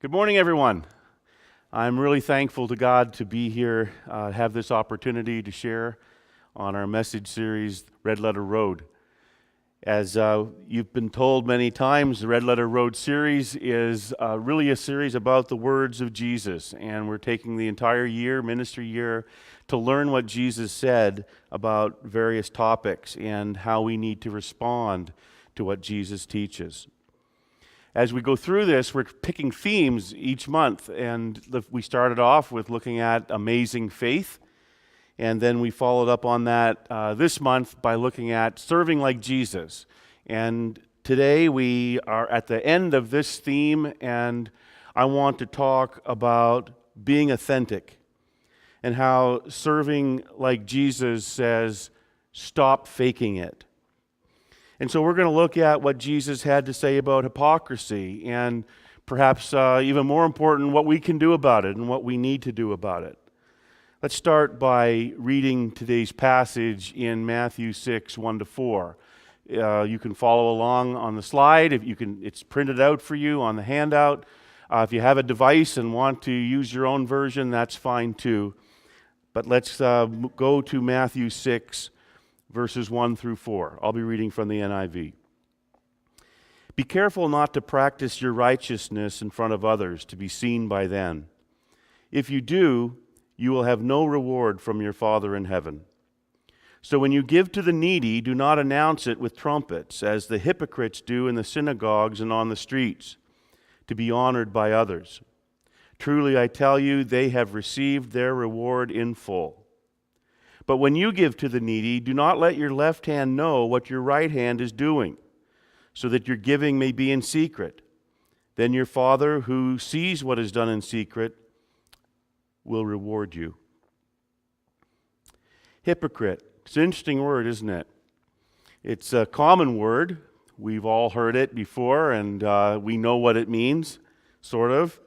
Good morning, everyone. I'm really thankful to God to be here, have this opportunity to share on our message series, Red Letter Road. As you've been told many times, the Red Letter Road series is really a series about the words of Jesus, and we're taking the entire year, ministry year, to learn what Jesus said about various topics and how we need to respond to what Jesus teaches. As we go through this, we're picking themes each month, and we started off with looking at amazing faith, and then we followed up on that this month by looking at serving like Jesus. And today we are at the end of this theme, and I want to talk about being authentic and how serving like Jesus says, stop faking it. And so we're going to look at what Jesus had to say about hypocrisy and perhaps even more important, what we can do about it and what we need to do about it. Let's start by reading today's passage in Matthew 6, 1-4. You can follow along on the slide. It's printed out for you on the handout. If you have a device and want to use your own version, that's fine too. But let's go to Matthew 6, verses 1-4. I'll be reading from the NIV. Be careful not to practice your righteousness in front of others to be seen by them. If you do, you will have no reward from your Father in heaven. So when you give to the needy, do not announce it with trumpets, as the hypocrites do in the synagogues and on the streets, to be honored by others. Truly, I tell you, they have received their reward in full. But when you give to the needy, do not let your left hand know what your right hand is doing, so that your giving may be in secret. Then your Father, who sees what is done in secret, will reward you. Hypocrite. It's an interesting word, isn't it? It's a common word. We've all heard it before, and we know what it means, sort of.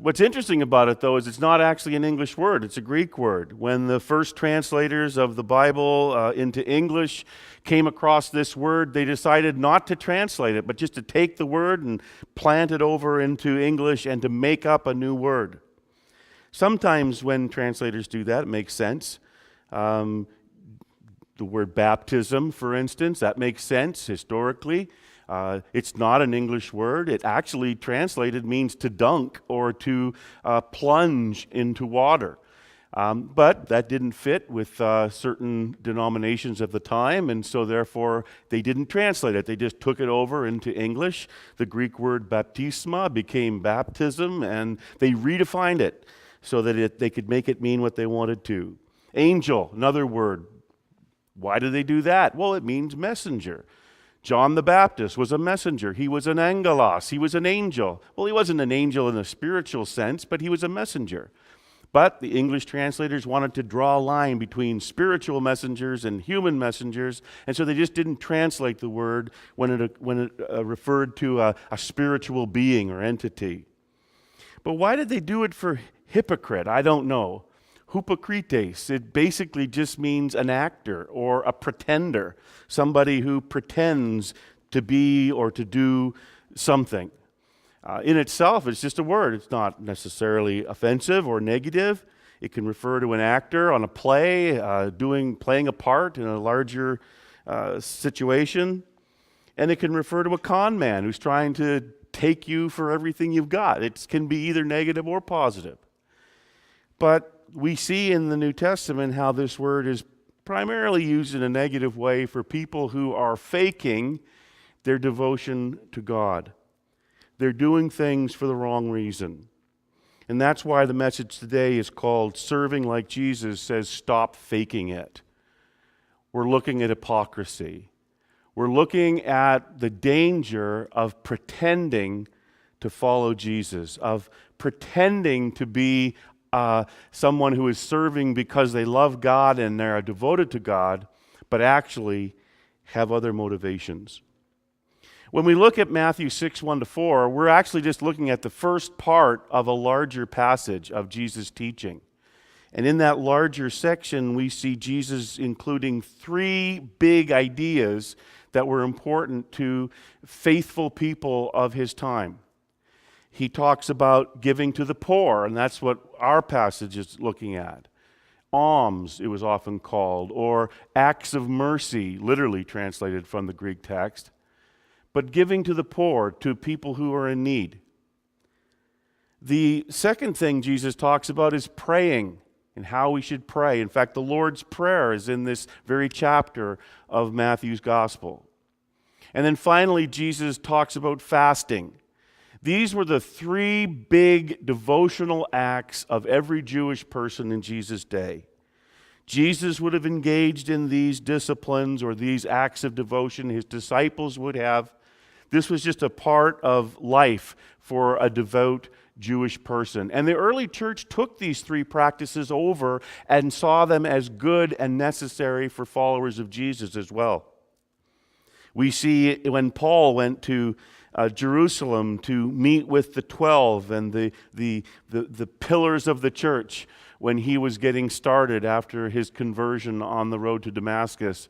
What's interesting about it, though, is it's not actually an English word. It's a Greek word. When the first translators of the Bible into English came across this word, they decided not to translate it, but just to take the word and plant it over into English and to make up a new word. Sometimes when translators do that, it makes sense. The word baptism, for instance, that makes sense historically. It's not an English word. It actually translated means to dunk or to plunge into water. But that didn't fit with certain denominations of the time, and so therefore they didn't translate it. They just took it over into English. The Greek word baptisma became baptism, and they redefined it so that they could make it mean what they wanted to. Angel, another word. Why did they do that? Well, it means messenger. John the Baptist was a messenger. He was an angelos. He was an angel. Well, he wasn't an angel in a spiritual sense, but he was a messenger. But the English translators wanted to draw a line between spiritual messengers and human messengers, and so they just didn't translate the word when it referred to a spiritual being or entity. But why did they do it for hypocrite? I don't know. Hypocrites, it basically just means an actor or a pretender, somebody who pretends to be or to do something. In itself, it's just a word. It's not necessarily offensive or negative. It can refer to an actor on a play, playing a part in a larger situation. And it can refer to a con man who's trying to take you for everything you've got. It can be either negative or positive. But we see in the New Testament how this word is primarily used in a negative way for people who are faking their devotion to God. They're doing things for the wrong reason. And that's why the message today is called Serving Like Jesus Says, Stop Faking It. We're looking at hypocrisy. We're looking at the danger of pretending to follow Jesus, of pretending to be someone who is serving because they love God and they're devoted to God, but actually have other motivations. When we look at Matthew 6, 1-4, we're actually just looking at the first part of a larger passage of Jesus' teaching. And in that larger section, we see Jesus including three big ideas that were important to faithful people of his time. He talks about giving to the poor, and that's what our passage is looking at. Alms, it was often called, or acts of mercy, literally translated from the Greek text. But giving to the poor, to people who are in need. The second thing Jesus talks about is praying and how we should pray. In fact, the Lord's Prayer is in this very chapter of Matthew's Gospel. And then finally, Jesus talks about fasting. These were the three big devotional acts of every Jewish person in Jesus' day. Jesus would have engaged in these disciplines or these acts of devotion. His disciples would have. This was just a part of life for a devout Jewish person. And the early church took these three practices over and saw them as good and necessary for followers of Jesus as well. We see when Paul went to Jerusalem to meet with the 12 and the pillars of the church when he was getting started after his conversion on the road to Damascus,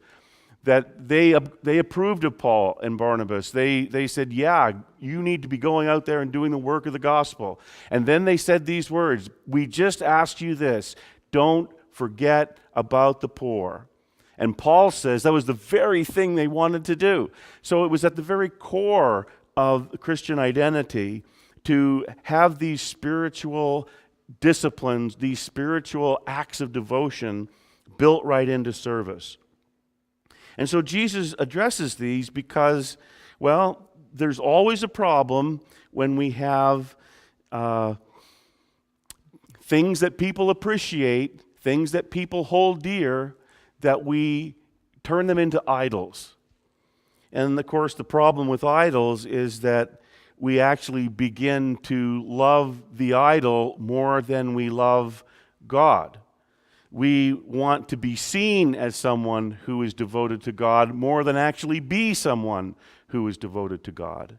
that they approved of Paul and Barnabas. They said, yeah, you need to be going out there and doing the work of the gospel. And then they said these words, we just ask you this, don't forget about the poor. And Paul says that was the very thing they wanted to do. So it was at the very core of the Christian identity to have these spiritual disciplines, these spiritual acts of devotion built right into service. And so Jesus addresses these because, well, there's always a problem when we have things that people appreciate, things that people hold dear, that we turn them into idols. And of course, the problem with idols is that we actually begin to love the idol more than we love God. We want to be seen as someone who is devoted to God more than actually be someone who is devoted to God.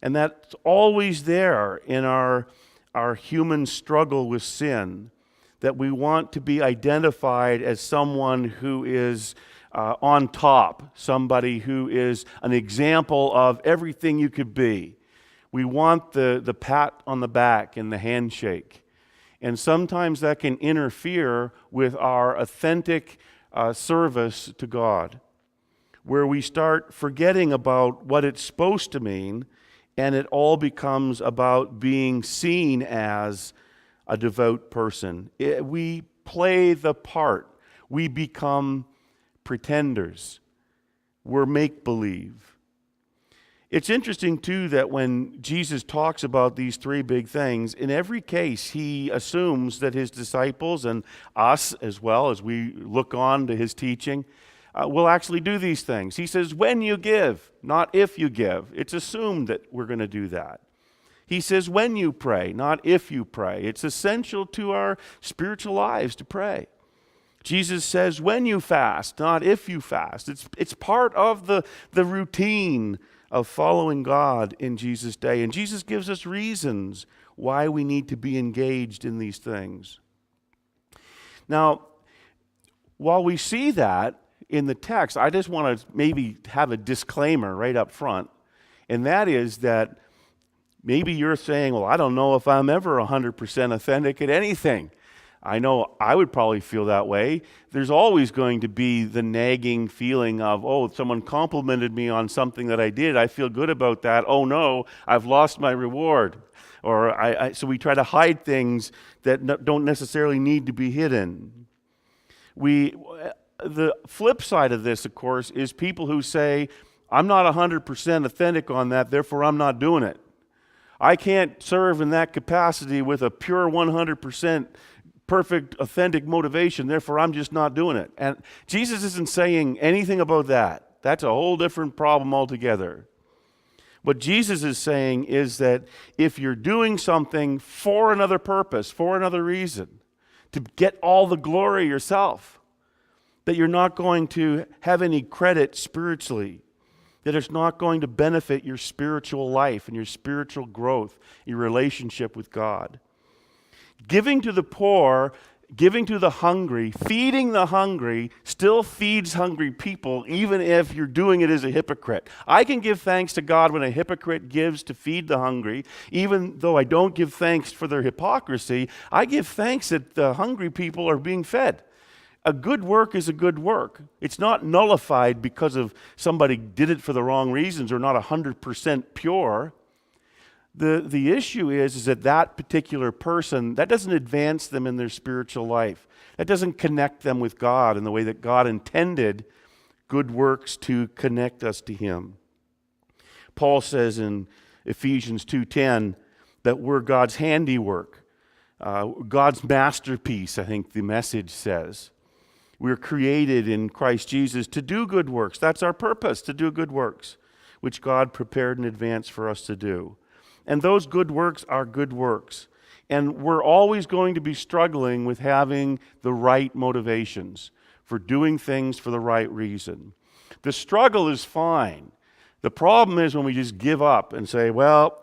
And that's always there in our human struggle with sin, that we want to be identified as someone who is on top, somebody who is an example of everything you could be. We want the pat on the back and the handshake. And sometimes that can interfere with our authentic service to God, where we start forgetting about what it's supposed to mean, and it all becomes about being seen as a devout person. We play the part. We become pretenders. We're make-believe. It's interesting, too, that when Jesus talks about these three big things, in every case, he assumes that his disciples and us as well, as we look on to his teaching, will actually do these things. He says, when you give, not if you give. It's assumed that we're going to do that. He says, when you pray, not if you pray. It's essential to our spiritual lives to pray. Jesus says, when you fast, not if you fast. It's part of the routine of following God in Jesus' day. And Jesus gives us reasons why we need to be engaged in these things. Now, while we see that in the text, I just want to maybe have a disclaimer right up front. And that is that maybe you're saying, well, I don't know if I'm ever 100% authentic at anything. I know I would probably feel that way. There's always going to be the nagging feeling of, oh, someone complimented me on something that I did. I feel good about that. Oh, no, I've lost my reward. Or so we try to hide things that don't necessarily need to be hidden. The flip side of this, of course, is people who say, I'm not 100% authentic on that, therefore I'm not doing it. I can't serve in that capacity with a pure 100% perfect, authentic motivation, therefore I'm just not doing it. And Jesus isn't saying anything about that. That's a whole different problem altogether. What Jesus is saying is that if you're doing something for another purpose, for another reason, to get all the glory yourself, that you're not going to have any credit spiritually, that it's not going to benefit your spiritual life and your spiritual growth, your relationship with God. Giving to the poor giving to the hungry, feeding the hungry, still feeds hungry people, even if you're doing it as a hypocrite. I can give thanks to God when a hypocrite gives to feed the hungry, even though I don't give thanks for their hypocrisy. I give thanks that the hungry people are being fed. A good work is a good work. It's not nullified because of somebody did it for the wrong reasons or not 100% pure. The issue is that particular person, that doesn't advance them in their spiritual life. That doesn't connect them with God in the way that God intended good works to connect us to Him. Paul says in Ephesians 2:10 that we're God's handiwork, God's masterpiece, I think the Message says. We're created in Christ Jesus to do good works. That's our purpose, to do good works, which God prepared in advance for us to do. And those good works are good works. And we're always going to be struggling with having the right motivations for doing things for the right reason. The struggle is fine. The problem is when we just give up and say, well,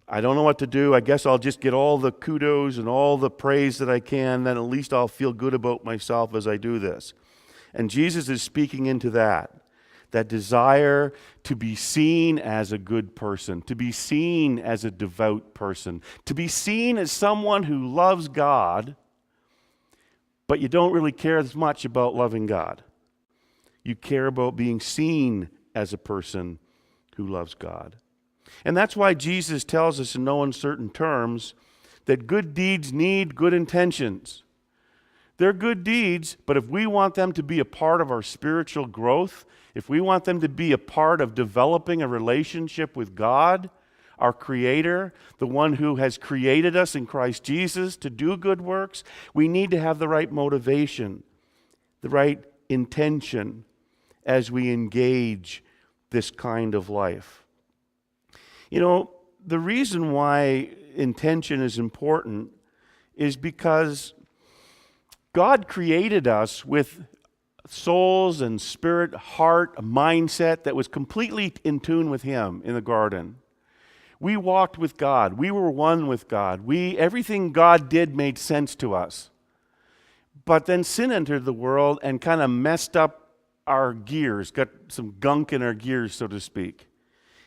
I don't know what to do. I guess I'll just get all the kudos and all the praise that I can. Then at least I'll feel good about myself as I do this. And Jesus is speaking into that desire to be seen as a good person, to be seen as a devout person, to be seen as someone who loves God, but you don't really care as much about loving God. You care about being seen as a person who loves God. And that's why Jesus tells us in no uncertain terms that good deeds need good intentions. They're good deeds, but if we want them to be a part of our spiritual growth, if we want them to be a part of developing a relationship with God, our Creator, the one who has created us in Christ Jesus to do good works, we need to have the right motivation, the right intention as we engage this kind of life. You know, the reason why intention is important is because God created us with souls and spirit, heart, a mindset that was completely in tune with Him in the garden. We walked with God. We were one with God. Everything God did made sense to us. But then sin entered the world and kind of messed up our gears, got some gunk in our gears, so to speak.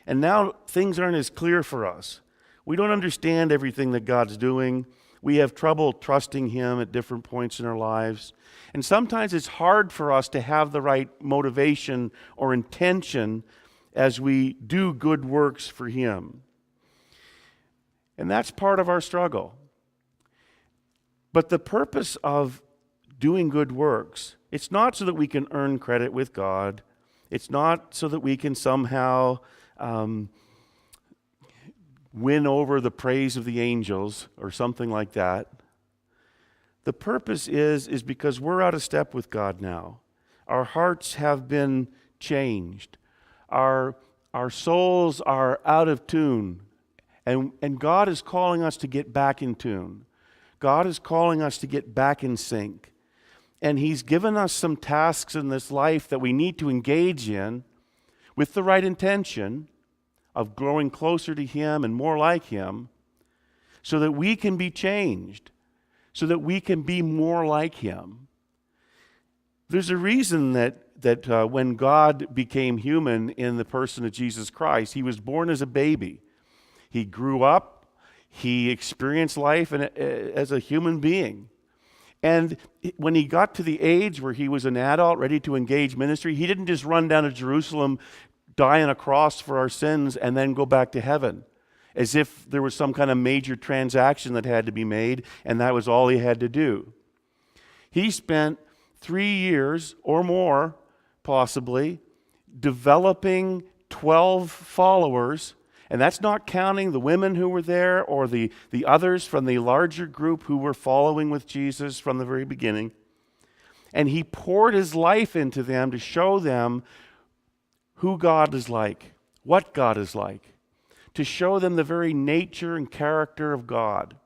And now things aren't as clear for us. We don't understand everything that God's doing. We have trouble trusting Him at different points in our lives. And sometimes it's hard for us to have the right motivation or intention as we do good works for Him. And that's part of our struggle. But the purpose of doing good works, it's not so that we can earn credit with God. It's not so that we can somehow win over the praise of the angels or something like that. The purpose is because we're out of step with God now. Our hearts have been changed. Our souls are out of tune. And God is calling us to get back in tune. God is calling us to get back in sync. And He's given us some tasks in this life that we need to engage in with the right intention of growing closer to Him and more like Him so that we can be changed, so that we can be more like Him. There's a reason that when God became human in the person of Jesus Christ, He was born as a baby. He grew up, He experienced life as a human being. And when He got to the age where He was an adult, ready to engage ministry, He didn't just run down to Jerusalem, die on a cross for our sins, and then go back to heaven, as if there was some kind of major transaction that had to be made, and that was all He had to do. He spent 3 years or more, possibly, developing 12 followers, and that's not counting the women who were there or the others from the larger group who were following with Jesus from the very beginning. And He poured His life into them to show them who God is like, what God is like, to show them the very nature and character of God.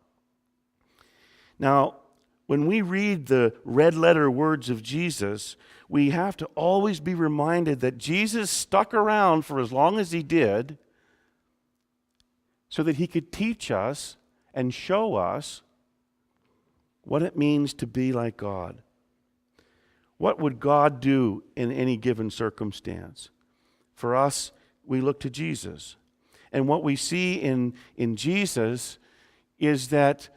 Now, when we read the red letter words of Jesus, we have to always be reminded that Jesus stuck around for as long as He did so that He could teach us and show us what it means to be like God. What would God do in any given circumstance? For us, we look to Jesus. And what we see in Jesus is that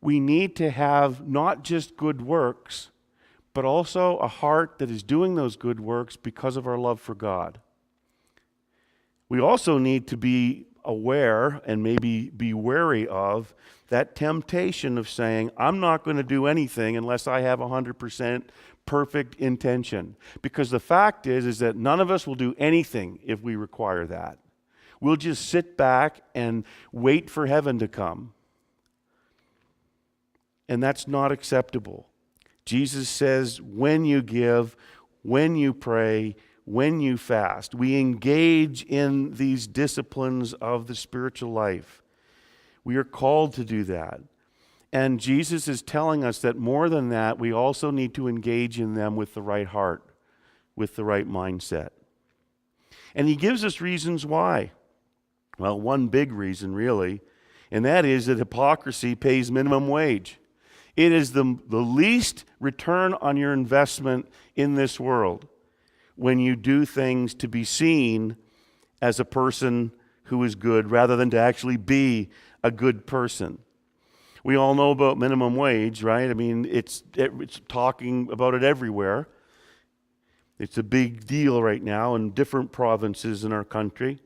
we need to have not just good works, but also a heart that is doing those good works because of our love for God. We also need to be aware and maybe be wary of that temptation of saying, I'm not going to do anything unless I have 100% perfect intention. Because the fact is that none of us will do anything if we require that. We'll just sit back and wait for heaven to come. And that's not acceptable. Jesus says, when you give, when you pray, when you fast, we engage in these disciplines of the spiritual life. We are called to do that. And Jesus is telling us that more than that, we also need to engage in them with the right heart, with the right mindset. And he gives us reasons why. Well, one big reason, really, and that is that hypocrisy pays minimum wage. It is the least return on your investment in this world when you do things to be seen as a person who is good rather than to actually be a good person. We all know about minimum wage, right? I mean, it's talking about it everywhere. It's a big deal right now in different provinces in our country.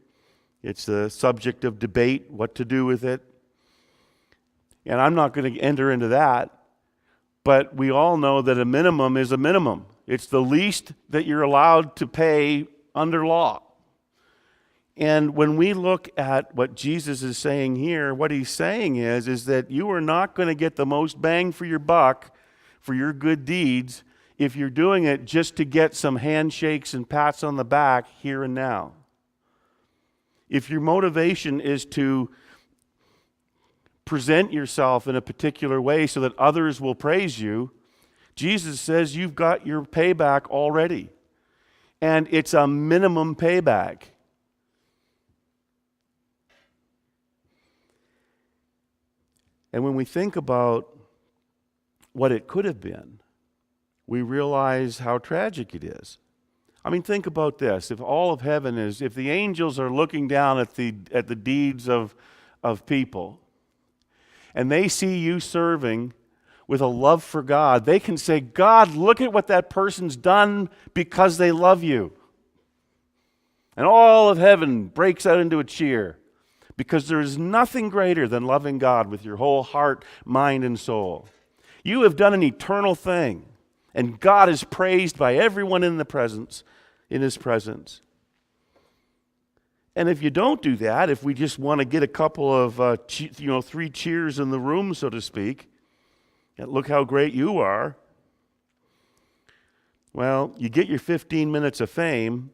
It's the subject of debate, what to do with it. And I'm not going to enter into that, but we all know that a minimum is a minimum. It's the least that you're allowed to pay under law. And when we look at what Jesus is saying here, what he's saying is that you are not going to get the most bang for your buck for your good deeds if you're doing it just to get some handshakes and pats on the back here and now. If your motivation is to present yourself in a particular way so that others will praise you, Jesus says you've got your payback already. And it's a minimum payback. And when we think about what it could have been, we realize how tragic it is. I mean, think about this. If all of heaven is, if the angels are looking down at the deeds of people, and they see you serving with a love for God, they can say, God, look at what that person's done because they love you. And all of heaven breaks out into a cheer because there is nothing greater than loving God with your whole heart, mind, and soul. You have done an eternal thing, and God is praised by everyone in His presence. And if you don't do that, if we just want to get a couple of, 3 cheers in the room, so to speak, and look how great you are, well, you get your 15 minutes of fame,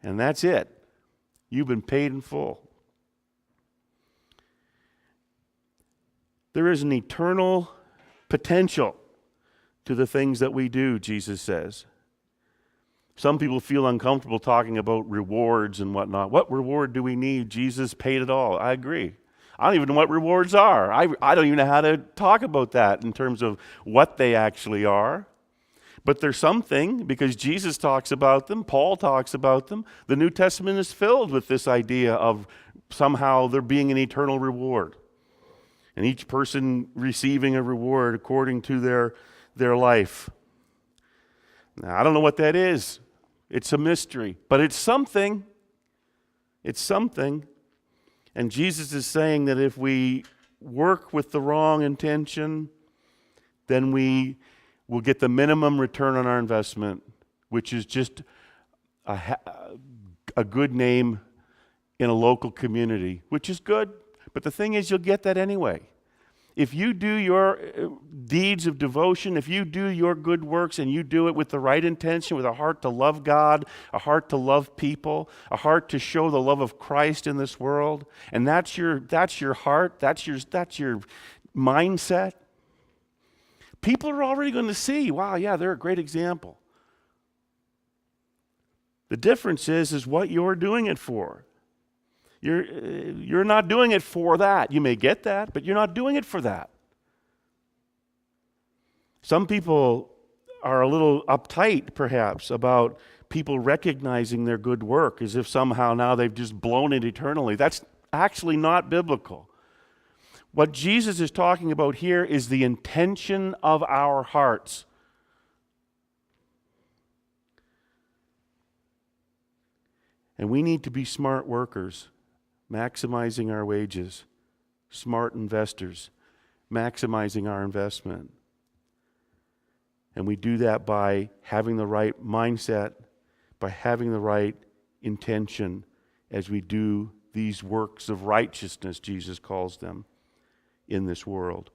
and that's it. You've been paid in full. There is an eternal potential to the things that we do, Jesus says. Some people feel uncomfortable talking about rewards and whatnot. What reward do we need? Jesus paid it all. I agree. I don't even know what rewards are. I don't even know how to talk about that in terms of what they actually are. But there's something, because Jesus talks about them, Paul talks about them. The New Testament is filled with this idea of somehow there being an eternal reward. And each person receiving a reward according to their life. Now, I don't know what that is. It's a mystery. But it's something. It's something. And Jesus is saying that if we work with the wrong intention, then we will get the minimum return on our investment, which is just a good name in a local community, which is good. But the thing is, you'll get that anyway. If you do your deeds of devotion, if you do your good works and you do it with the right intention, with a heart to love God, a heart to love people, a heart to show the love of Christ in this world, and that's your heart, that's your mindset, people are already going to see, wow, yeah, they're a great example. The difference is what you're doing it for. You're not doing it for that. You may get that, but you're not doing it for that. Some people are a little uptight, perhaps, about people recognizing their good work as if somehow now they've just blown it eternally. That's actually not biblical. What Jesus is talking about here is the intention of our hearts. And we need to be smart workers, maximizing our wages, smart investors, maximizing our investment. And we do that by having the right mindset, by having the right intention as we do these works of righteousness, Jesus calls them, in this world.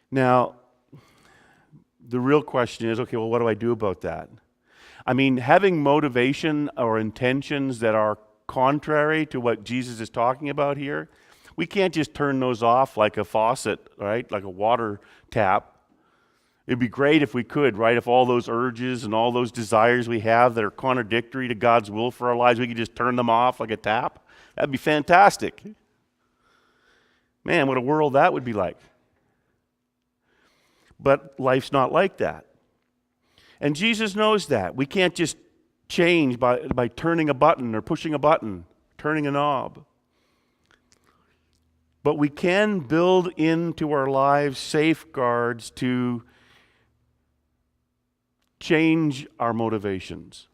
Now, the real question is, okay, well, what do I do about that? I mean, having motivation or intentions that are contrary to what Jesus is talking about here, we can't just turn those off like a faucet, right? Like a water tap. It'd be great if we could, right? If all those urges and all those desires we have that are contradictory to God's will for our lives, we could just turn them off like a tap. That'd be fantastic. Man, what a world that would be like. But life's not like that. And Jesus knows that. We can't just change by turning a button or pushing a button, turning a knob. But we can build into our lives safeguards to change our motivations.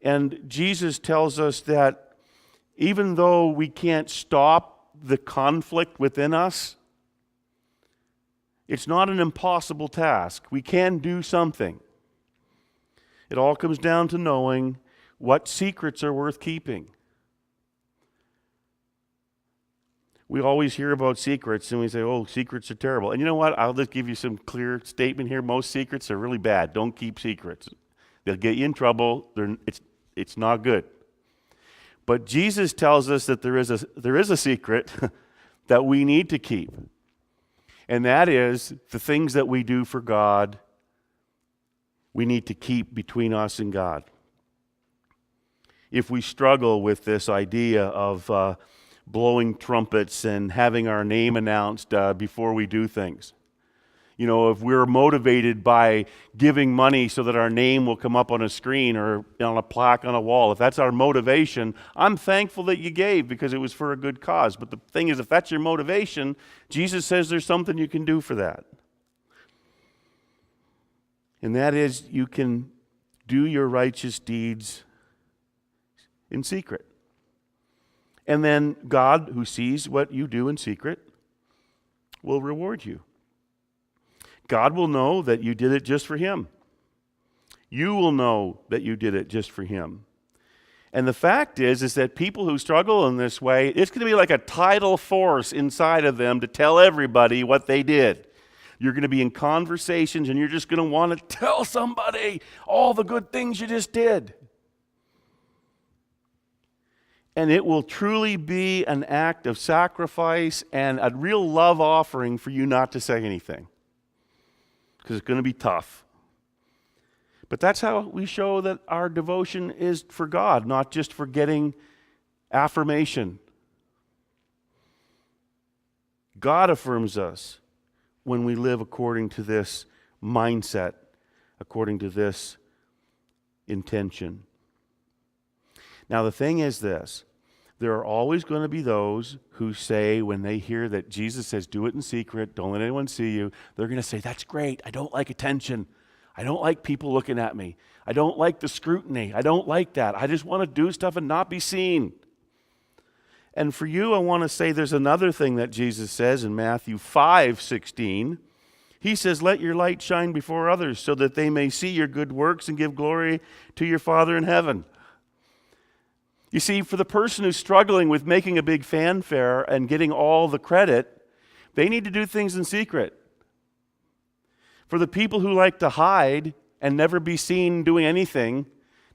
And Jesus tells us that even though we can't stop the conflict within us, it's not an impossible task. We can do something. It all comes down to knowing what secrets are worth keeping. We always hear about secrets and we say, oh, secrets are terrible. And you know what? I'll just give you some clear statement here. Most secrets are really bad. Don't keep secrets. They'll get you in trouble. It's not good. But Jesus tells us that there is a secret that we need to keep. And that is the things that we do for God, we need to keep between us and God. If we struggle with this idea of blowing trumpets and having our name announced before we do things. You know, if we're motivated by giving money so that our name will come up on a screen or on a plaque on a wall, if that's our motivation, I'm thankful that you gave because it was for a good cause. But the thing is, if that's your motivation, Jesus says there's something you can do for that. And that is, you can do your righteous deeds in secret. And then God, who sees what you do in secret, will reward you. God will know that you did it just for Him. You will know that you did it just for Him. And the fact is that people who struggle in this way, it's going to be like a tidal force inside of them to tell everybody what they did. You're going to be in conversations and you're just going to want to tell somebody all the good things you just did. And it will truly be an act of sacrifice and a real love offering for you not to say anything. Because it's going to be tough. But that's how we show that our devotion is for God, not just for getting affirmation. God affirms us when we live according to this mindset, according to this intention. Now, the thing is this. There are always going to be those who say, when they hear that Jesus says, do it in secret, don't let anyone see you, they're going to say, that's great. I don't like attention. I don't like people looking at me. I don't like the scrutiny. I don't like that. I just want to do stuff and not be seen. And for you, I want to say there's another thing that Jesus says in Matthew 5:16. He says, let your light shine before others so that they may see your good works and give glory to your Father in heaven. You see, for the person who's struggling with making a big fanfare and getting all the credit, they need to do things in secret. For the people who like to hide and never be seen doing anything,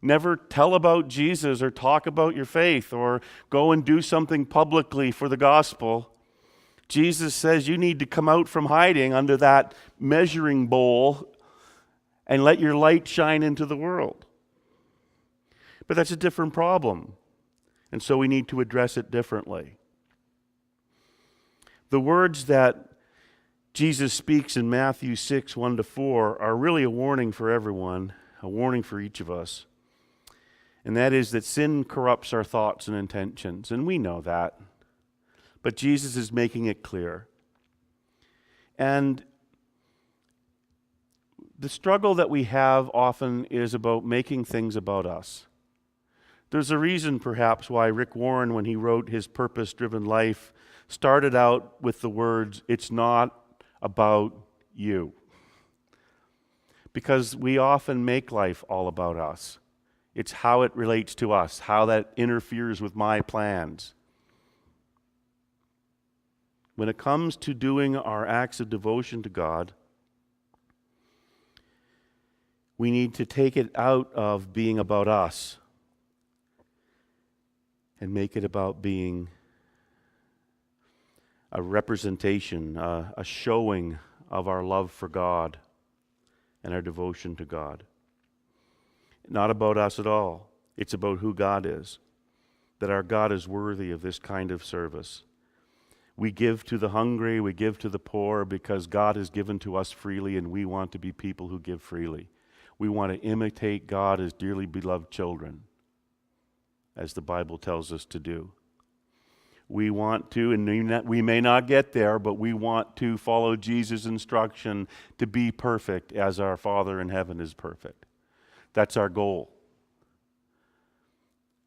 never tell about Jesus or talk about your faith or go and do something publicly for the gospel, Jesus says you need to come out from hiding under that measuring bowl and let your light shine into the world. But that's a different problem. And so we need to address it differently. The words that Jesus speaks in Matthew 6, 1-4, are really a warning for everyone, a warning for each of us. And that is that sin corrupts our thoughts and intentions, and we know that. But Jesus is making it clear. And the struggle that we have often is about making things about us. There's a reason, perhaps, why Rick Warren, when he wrote his Purpose-Driven Life, started out with the words, "It's not about you." Because we often make life all about us. It's how it relates to us, how that interferes with my plans. When it comes to doing our acts of devotion to God, we need to take it out of being about us and make it about being a representation, a showing of our love for God and our devotion to God. Not about us at all. It's about who God is, that our God is worthy of this kind of service. We give to the hungry, we give to the poor because God has given to us freely, and we want to be people who give freely. We want to imitate God as dearly beloved children, as the Bible tells us to do. We want to, and we may not get there, but we want to follow Jesus' instruction to be perfect as our Father in heaven is perfect. That's our goal.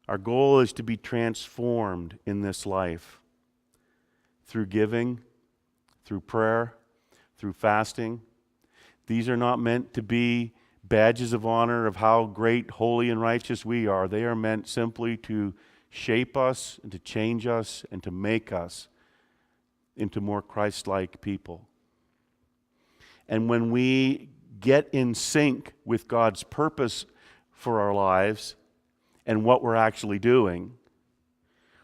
Our goal is to be transformed in this life through giving, through prayer, through fasting. These are not meant to be badges of honor of how great, holy, and righteous we are. They are meant simply to shape us and to change us and to make us into more Christ-like people. And when we get in sync with God's purpose for our lives and what we're actually doing,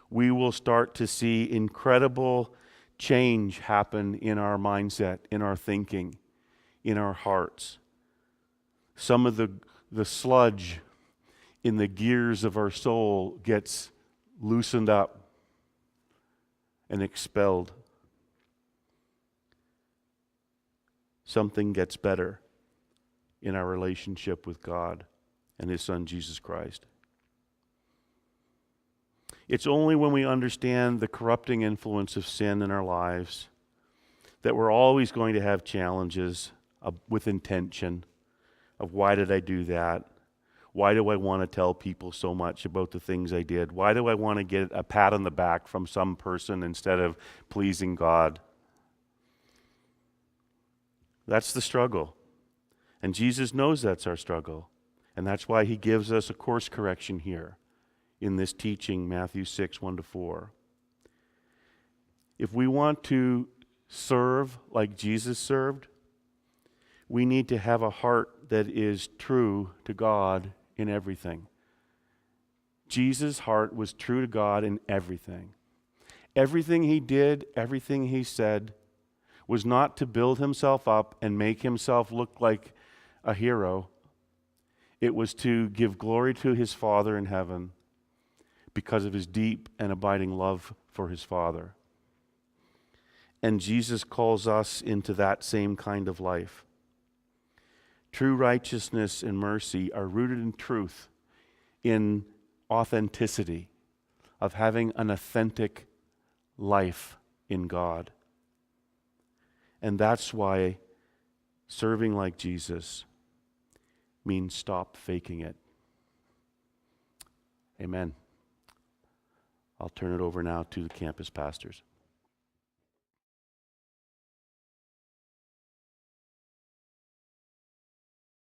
we will start to see incredible change happen in our mindset, in our thinking, in our hearts. Some of the sludge in the gears of our soul gets loosened up and expelled. Something gets better in our relationship with God and His Son, Jesus Christ. It's only when we understand the corrupting influence of sin in our lives that we're always going to have challenges with intention of why did I do that? Why do I want to tell people so much about the things I did? Why do I want to get a pat on the back from some person instead of pleasing God? That's the struggle. And Jesus knows that's our struggle. And that's why He gives us a course correction here in this teaching, Matthew 6, 1-4. If we want to serve like Jesus served, we need to have a heart that is true to God in everything. Jesus' heart was true to God in everything. Everything He did, everything He said, was not to build Himself up and make Himself look like a hero. It was to give glory to His Father in heaven because of His deep and abiding love for His Father. And Jesus calls us into that same kind of life. True righteousness and mercy are rooted in truth, in authenticity, of having an authentic life in God. And that's why serving like Jesus means stop faking it. Amen. I'll turn it over now to the campus pastors.